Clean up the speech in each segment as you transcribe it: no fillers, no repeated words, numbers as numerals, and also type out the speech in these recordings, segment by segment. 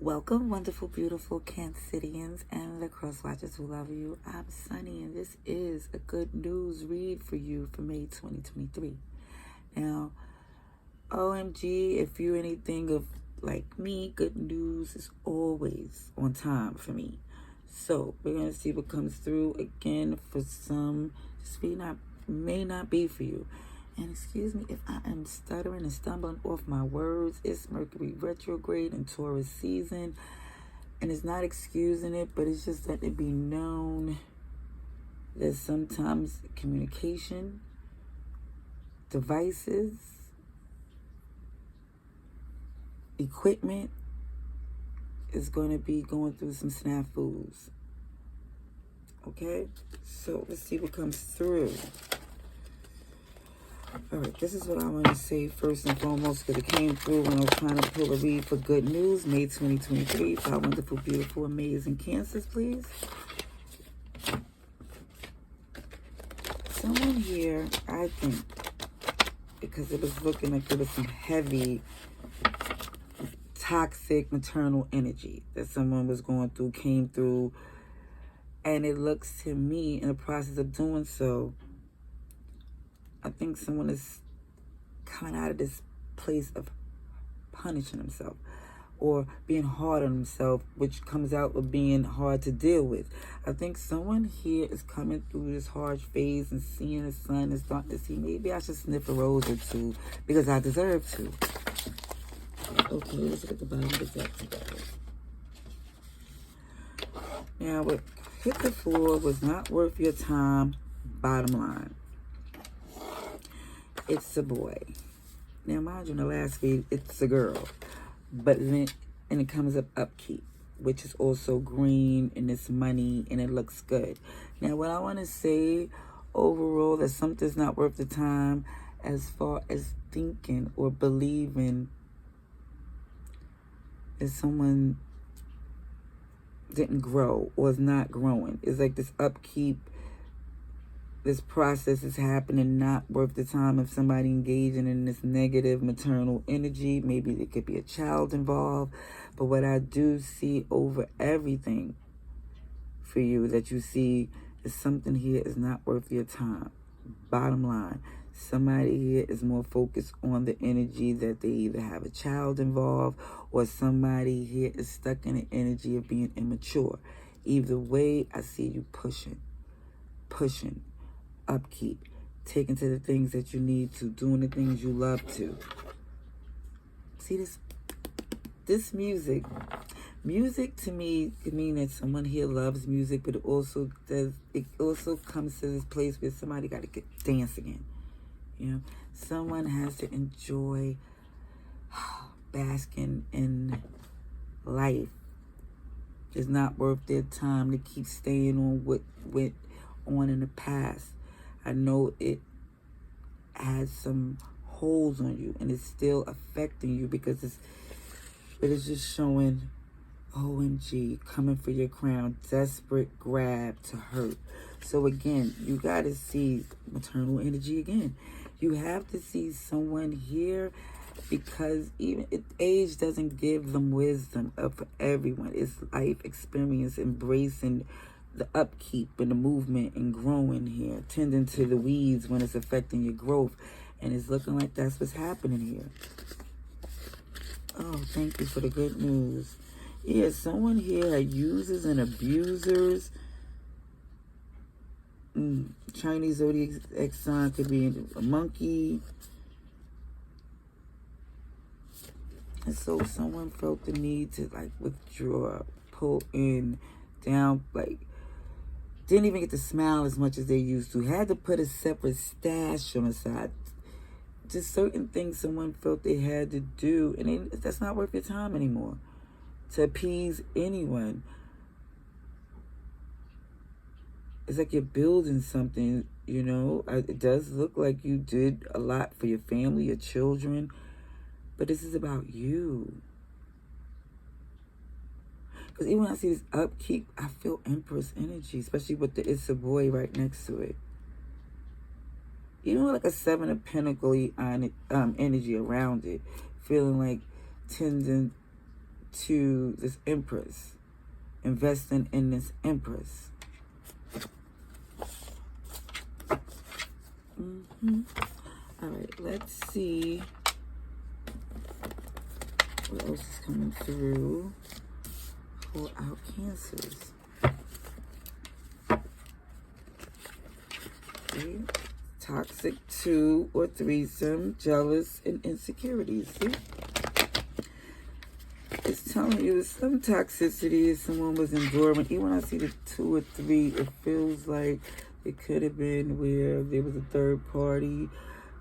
Welcome, wonderful, beautiful Cancerians and the cross watchers who love you. I'm Sunny, and this is a good news read for you for May 2023. Now, OMG, if you're anything of like me, good news is always on time for me. So we're going to see what comes through. Again, for some, this may not be for you. And excuse me if I am stuttering and stumbling off my words. It's Mercury retrograde in Taurus season. And it's not excusing it, but it's just letting it be known that sometimes communication, devices, equipment is going to be going through some snafus. Okay? So let's see what comes through. All right, this is what I want to say first and foremost, because it came through when I was trying to pull a read for good news, May 2023, for our wonderful, beautiful, amazing Cancers, please. Someone here, I think, because it was looking like there was some heavy, toxic maternal energy that someone was going through, came through, and it looks to me, in the process of doing so, I think someone is coming out of this place of punishing himself or being hard on himself, which comes out of being hard to deal with. I think someone here is coming through this harsh phase and seeing the sun and starting to see, maybe I should sniff a rose or two because I deserve to. Okay, let's look at the bottom of the deck together. Now, what hit the floor was not worth your time, bottom line. It's a boy. Now, mind you, in the last feed, it's a girl. But then, and it comes up upkeep, which is also green, and it's money, and it looks good. Now, what I want to say overall, that something's not worth the time as far as thinking or believing that someone didn't grow or is not growing. It's like this upkeep, this process is happening, not worth the time of somebody engaging in this negative maternal energy. Maybe there could be a child involved. But what I do see over everything for you that you see is something here is not worth your time. Bottom line, somebody here is more focused on the energy that they either have a child involved or somebody here is stuck in the energy of being immature. Either way, I see you pushing, upkeep, taking to the things that you need to, doing the things you love to. See this music to me could mean that someone here loves music, but it also comes to this place where somebody got to get dance again. You know, someone has to enjoy basking in life. It's not worth their time to keep staying on what went on in the past. I know it has some holes on you and it's still affecting you because it's just showing OMG, coming for your crown, desperate grab to hurt. So again, you got to see maternal energy again. You have to see someone here because age doesn't give them wisdom for everyone. It's life experience, embracing the upkeep and the movement and growing here, tending to the weeds when it's affecting your growth. And it's looking like that's what's happening here. Oh, thank you for the good news. Yeah, someone here had users and abusers. Chinese zodiac sign could be a monkey. And so someone felt the need to like withdraw, pull in, down, like didn't even get to smile as much as they used to. Had to put a separate stash on the side. Just certain things someone felt they had to do. And that's not worth your time anymore. To appease anyone. It's like you're building something, you know. It does look like you did a lot for your family, your children. But this is about you. Because even when I see this upkeep, I feel Empress energy, especially with the It's a Boy right next to it. You know, like a Seven of Pentacles energy around it. Feeling like tending to this Empress, investing in this Empress. All right, let's see what else is coming through for our Cancers. Okay. Toxic 2 or threesome, jealous, and insecurities. See? It's telling you some toxicity someone was enduring. Even when I see the 2 or 3, it feels like it could have been where there was a third party,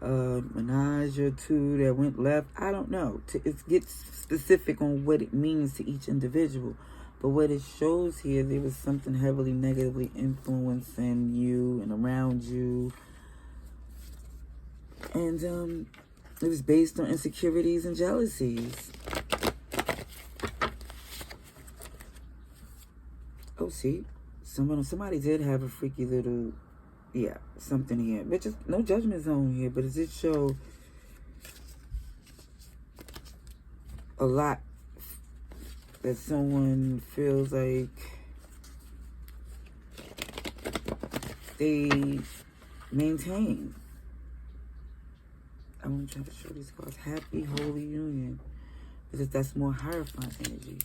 menage or two that went left. I don't know. It gets specific on what it means to each individual. But what it shows here, there was something heavily negatively influencing you and around you. And it was based on insecurities and jealousies. Oh, see, somebody did have a freaky little, something here. But just no judgment zone here. But it did show a lot that someone feels like they maintain. I want to try to show these cards. Happy, holy union. Because that's more Hierophant energy.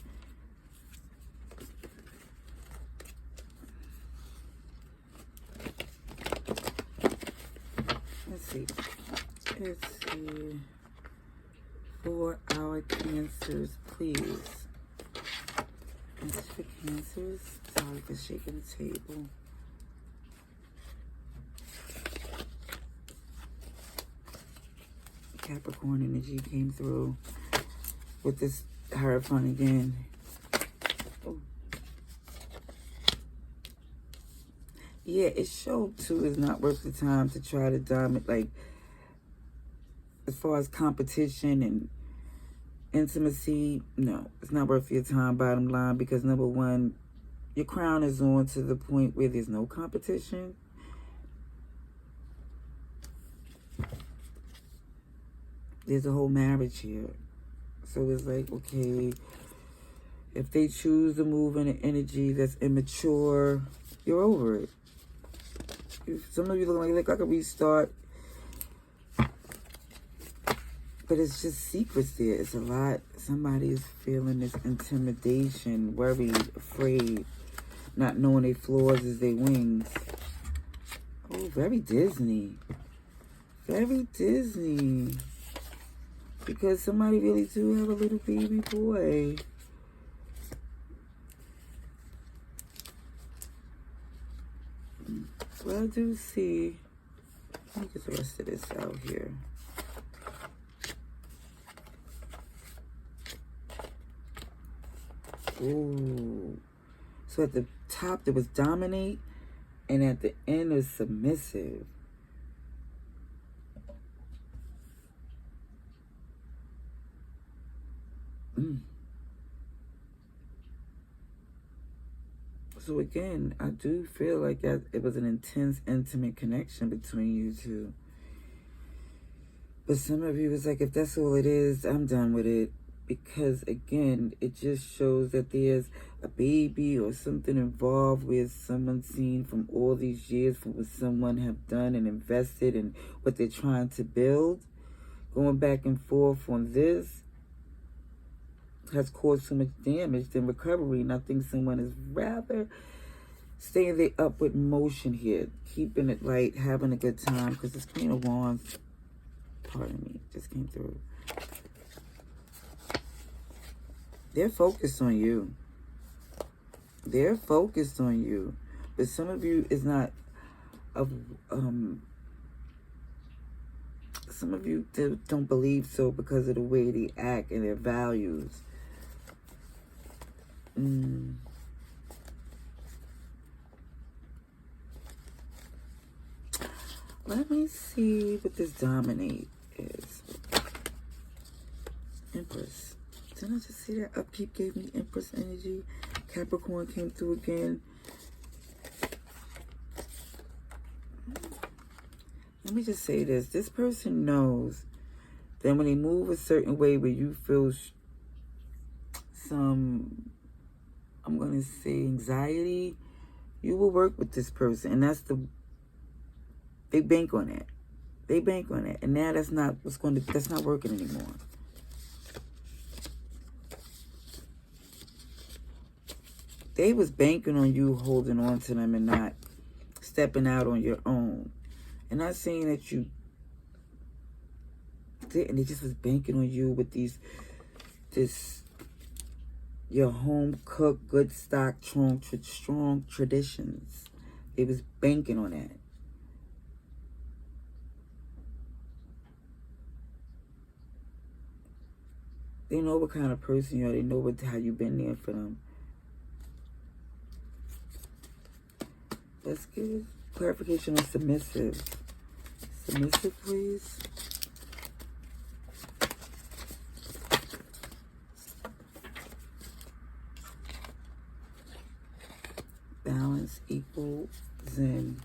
Let's see. For our Cancers, please. That's for Cancers. Sorry for shaking the table. Capricorn energy came through with this Hierophant again. Oh. Yeah, it showed too it's not worth the time to try to dominate, like as far as competition and intimacy. No, it's not worth your time, bottom line, because number one, your crown is on to the point where there's no competition. There's a whole marriage here. So it's like, okay, if they choose to move in an energy that's immature, you're over it. Some of you look like I could restart. But it's just secrets there. It's a lot. Somebody is feeling this intimidation, worried, afraid, not knowing their flaws is their wings. Oh, very Disney. Very Disney. Because somebody really do have a little baby boy. Well, I do see. Let me get the rest of this out here. Ooh. So at the top there was dominate, and at the end was submissive. So again, I do feel like it was an intense, intimate connection between you two. But some of you was like, if that's all it is, I'm done with it. Because again, it just shows that there's a baby or something involved with someone seen from all these years, from what someone have done and invested in what they're trying to build. Going back and forth on this has caused so much damage than recovery. And I think someone is rather staying their upward motion here, keeping it light, having a good time, because this Queen of Wands, pardon me, just came through. They're focused on you. They're focused on you. But some of you is not of some of you don't believe so because of the way they act and their values. Let me see what this dominate is. Empress. Didn't I just see that upkeep gave me Empress energy? Capricorn came through again. Let me just say this. This person knows that when they move a certain way where you feel some, I'm going to say, anxiety, you will work with this person. And they bank on that. They bank on that. And now that's not working anymore. They was banking on you holding on to them and not stepping out on your own. And not saying that you didn't. They just was banking on you with your home cooked, good stock, strong traditions. They was banking on that. They know what kind of person you are. They know how you've been there for them. Let's get clarification on submissive. Submissive, please. Balance, equal, zen.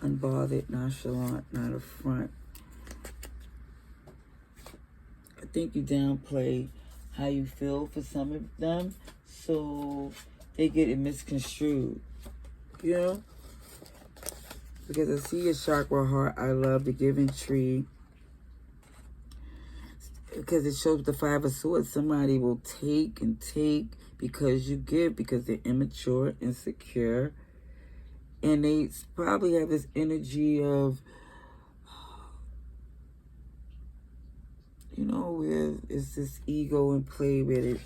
Unbothered, nonchalant, not a front. I think you downplay how you feel for some of them, so they get it misconstrued. You know? Because I see your chakra heart. I love the giving tree. Because it shows the Five of Swords. Somebody will take and take because you give, because they're immature, insecure. And they probably have this energy of, you know, where it's this ego in play with it.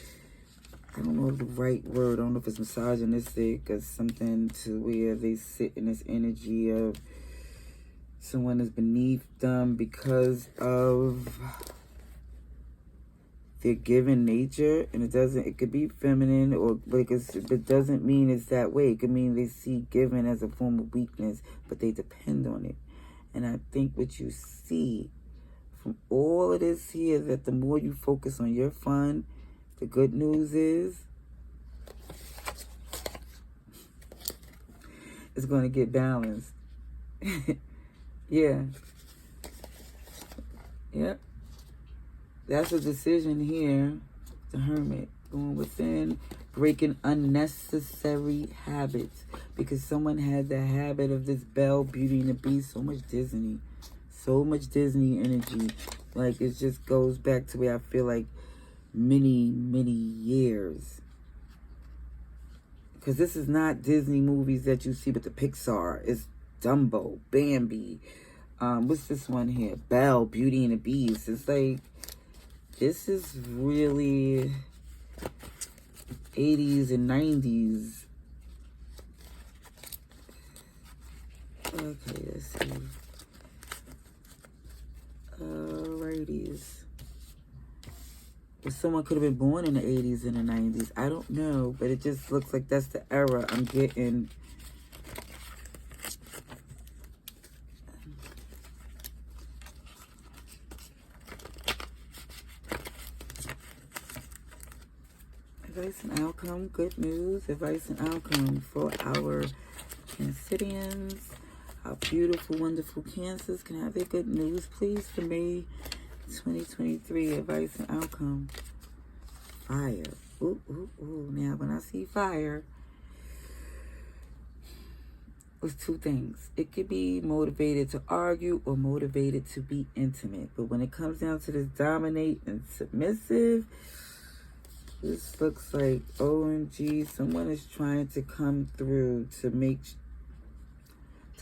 I don't know the right word. I don't know if it's misogynistic or something, to where they sit in this energy of someone is beneath them because of their given nature. And it could be feminine, or it doesn't mean it's that way. It could mean they see giving as a form of weakness, but they depend on it. And I think what you see from all of this here, that the more you focus on your fun, the good news is it's going to get balanced. Yeah. Yep. That's a decision here. The Hermit. Going within, breaking unnecessary habits. Because someone had the habit of this Belle, Beauty and the Beast. So much Disney. So much Disney energy. Like, it just goes back to where I feel like many, many years. Because this is not Disney movies that you see with the Pixar. It's Dumbo, Bambi. What's this one here? Belle, Beauty and the Beast. It's like, this is really 80s and 90s. Okay, let's see. Alrighties. Well, someone could have been born in the 80s and the 90s. I don't know, but it just looks like that's the era I'm getting. Advice and outcome, good news, advice and outcome for our Cancerians. Our beautiful, wonderful Cancers can have their good news, please, for May 2023. Advice and outcome. Fire. Ooh, ooh, ooh. Now, when I see fire, it's two things. It could be motivated to argue or motivated to be intimate. But when it comes down to this dominate and submissive, this looks like, OMG, someone is trying to come through to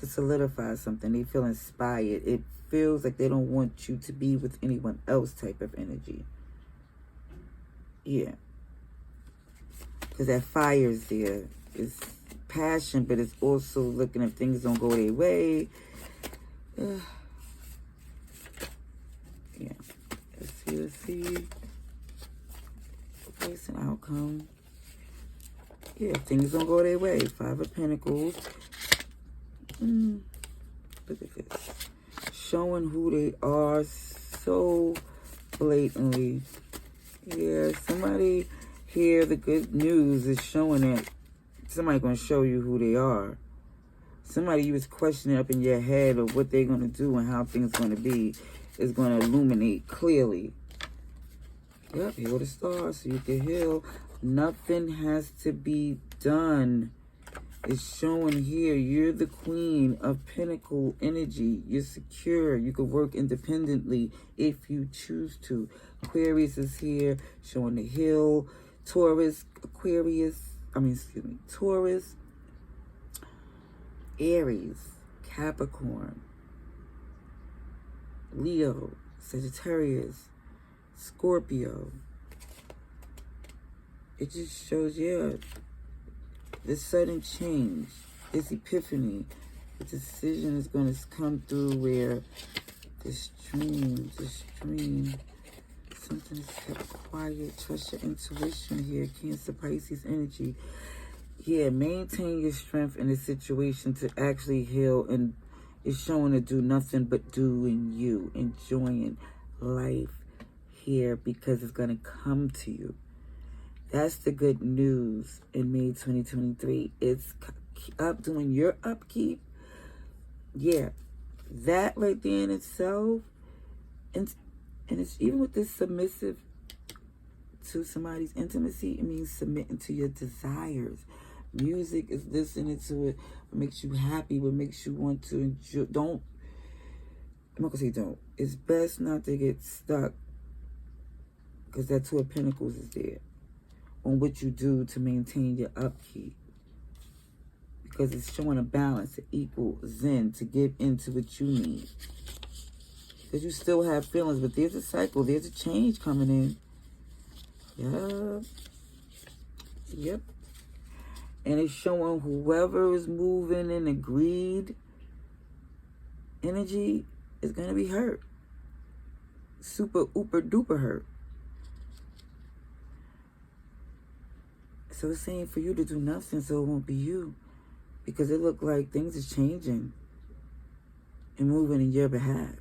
solidify something. They feel inspired. It feels like they don't want you to be with anyone else type of energy. Yeah. Because that fire is there. It's passion, but it's also looking if things don't go their way. Yeah. Let's see. Advice and outcome. Yeah, things don't go their way. Five of Pentacles. Look at this. Showing who they are so blatantly. Yeah, somebody here, the good news is showing that somebody going to show you who they are. Somebody you was questioning up in your head of what they're going to do and how things going to be is going to illuminate clearly. Yep, heal the stars so you can heal. Nothing has to be done. It's showing here you're the queen of Pentacle energy. You're secure. You can work independently if you choose to. Aquarius is here showing the heal. Taurus, Taurus, Aries, Capricorn, Leo, Sagittarius, Scorpio. It just shows, yeah, this sudden change, this epiphany, the decision is going to come through where this dream, something is kept quiet. Trust your intuition here, Cancer, Pisces energy. Yeah, maintain your strength in the situation to actually heal, and it's showing to do nothing but doing you, enjoying life here because it's going to come to you. That's the good news in May 2023. It's up doing your upkeep. Yeah, that right there in itself, and it's even with this submissive to somebody's intimacy, it means submitting to your desires. Music is listening to it, what makes you happy, what makes you want to enjoy. I'm not gonna say don't. It's best not to get stuck, because that Two of Pentacles is there, on what you do to maintain your upkeep. Because it's showing a balance, an equal zen to give into what you need. Because you still have feelings, but there's a cycle, there's a change coming in. Yep. And it's showing whoever is moving in the greed energy is going to be hurt. Super, ooper, duper hurt. So it's saying for you to do nothing so it won't be you. Because it looked like things are changing and moving in your behalf.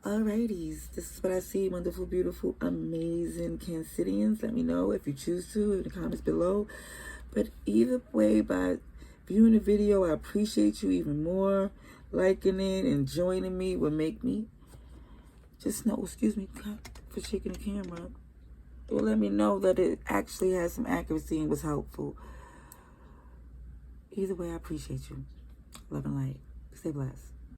Alrighties, this is what I see. Wonderful, beautiful, amazing Cancerians. Let me know if you choose to in the comments below. But either way, by viewing the video, I appreciate you even more. Liking it and joining me will make me just know, excuse me for shaking the camera. It will let me know that it actually has some accuracy and was helpful. Either way, I appreciate you. Love and light. Stay blessed.